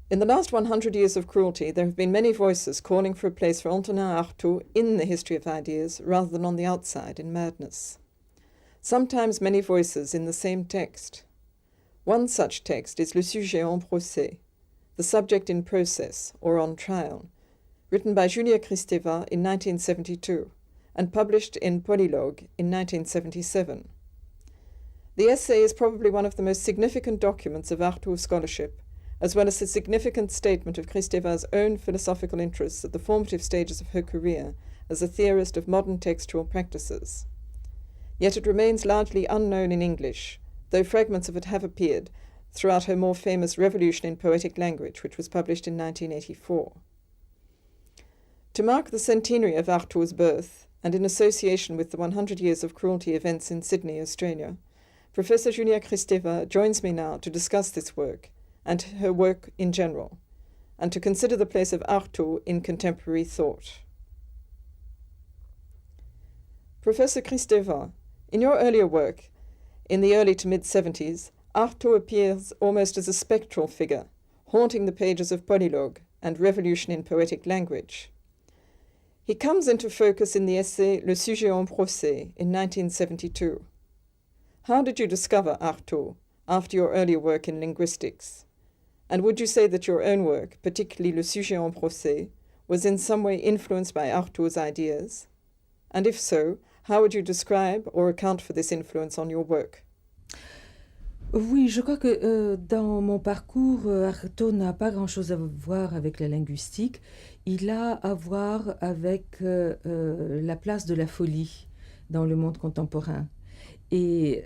In the last 100 years of cruelty, there have been many voices calling for a place for Antonin Artaud in the history of ideas rather than on the outside in madness. Sometimes many voices in the same text. One such text is Le Sujet en procès, the subject in process or on trial, written by Julia Kristeva in 1972 and published in Polylogue in 1977. The essay is probably one of the most significant documents of Artaud scholarship, as well as a significant statement of Kristeva's own philosophical interests at the formative stages of her career as a theorist of modern textual practices. Yet it remains largely unknown in English, though fragments of it have appeared throughout her more famous Revolution in Poetic Language, which was published in 1984. To mark the centenary of Artaud's birth, and in association with the 100 Years of Cruelty events in Sydney, Australia, Professor Julia Kristeva joins me now to discuss this work, and her work in general, and to consider the place of Artaud in contemporary thought. Professor Kristeva, in your earlier work, in the early to mid-70s, Artaud appears almost as a spectral figure, haunting the pages of Polylogue and Revolution in Poetic Language. He comes into focus in the essay Le Sujet en procès in 1972. How did you discover Artaud after your earlier work in linguistics? And would you say that your own work, particularly Le Sujet en procès, was in some way influenced by Artaud's ideas? And if so, how would you describe or account for this influence on your work? Oui, je crois que dans mon parcours, Artaud n'a pas grand-chose à voir avec la linguistique. Il a à voir avec la place de la folie dans le monde contemporain. Et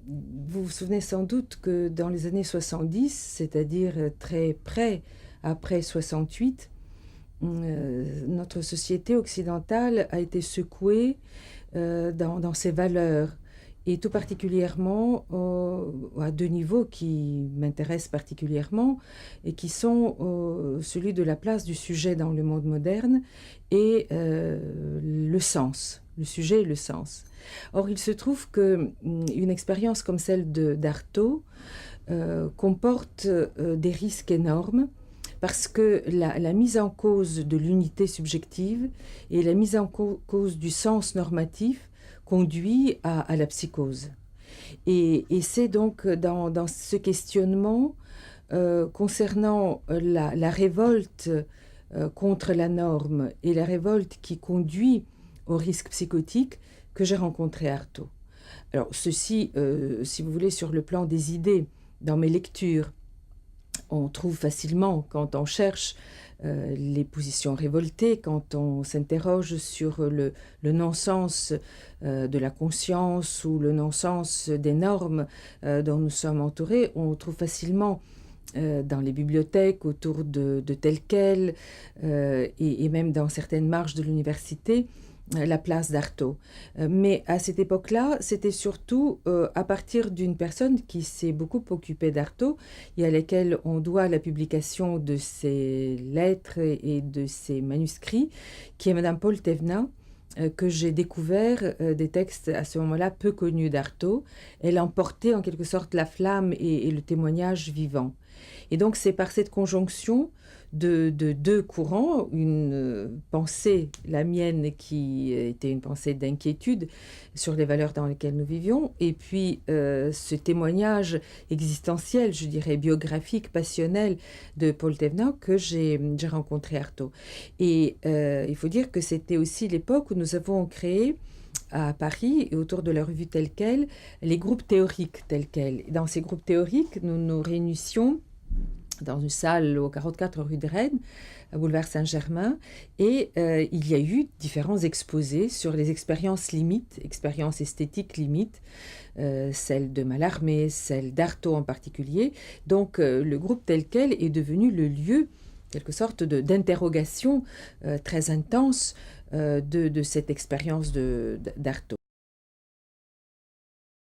vous vous souvenez sans doute que dans les années 70, c'est-à-dire très près après 68, notre société occidentale a été secouée dans ses valeurs, et tout particulièrement à deux niveaux qui m'intéressent particulièrement et qui sont celui de la place du sujet dans le monde moderne et le sens, le sujet et le sens. Or, il se trouve qu'une expérience comme celle d'Artaud comporte des risques énormes parce que la mise en cause de l'unité subjective et la mise en cause du sens normatif conduit à la psychose. Et c'est donc dans ce questionnement concernant la révolte contre la norme et la révolte qui conduit au risque psychotique que j'ai rencontré Artaud. Alors ceci, si vous voulez, sur le plan des idées, dans mes lectures, on trouve facilement, quand on cherche les positions révoltées, quand on s'interroge sur le non-sens de la conscience ou le non-sens des normes dont nous sommes entourés, on trouve facilement dans les bibliothèques autour de tel quel et même dans certaines marges de l'université, la place d'Artaud. Mais à cette époque-là, c'était surtout à partir d'une personne qui s'est beaucoup occupée d'Artaud et à laquelle on doit la publication de ses lettres et de ses manuscrits, qui est Madame Paul Thévenin, que j'ai découvert des textes à ce moment-là peu connus d'Artaud. Elle emportait en quelque sorte la flamme et le témoignage vivant. Et donc c'est par cette conjonction de deux courants, une pensée, la mienne, qui était une pensée d'inquiétude sur les valeurs dans lesquelles nous vivions, et puis ce témoignage existentiel, je dirais biographique, passionnel de Paul Thévenin, que j'ai rencontré Artaud. Et il faut dire que c'était aussi l'époque où nous avons créé à Paris et autour de la revue Telle Quelle, les groupes théoriques tels quels. Dans ces groupes théoriques, nous nous réunissions dans une salle au 44 rue de Rennes, à boulevard Saint-Germain, et il y a eu différents exposés sur les expériences limites, expériences esthétiques limites, celle de Mallarmé, celle d'Artaud en particulier. Donc le groupe Tel Quel est devenu le lieu, quelque sorte d'interrogation très intense de cette expérience d'Artaud.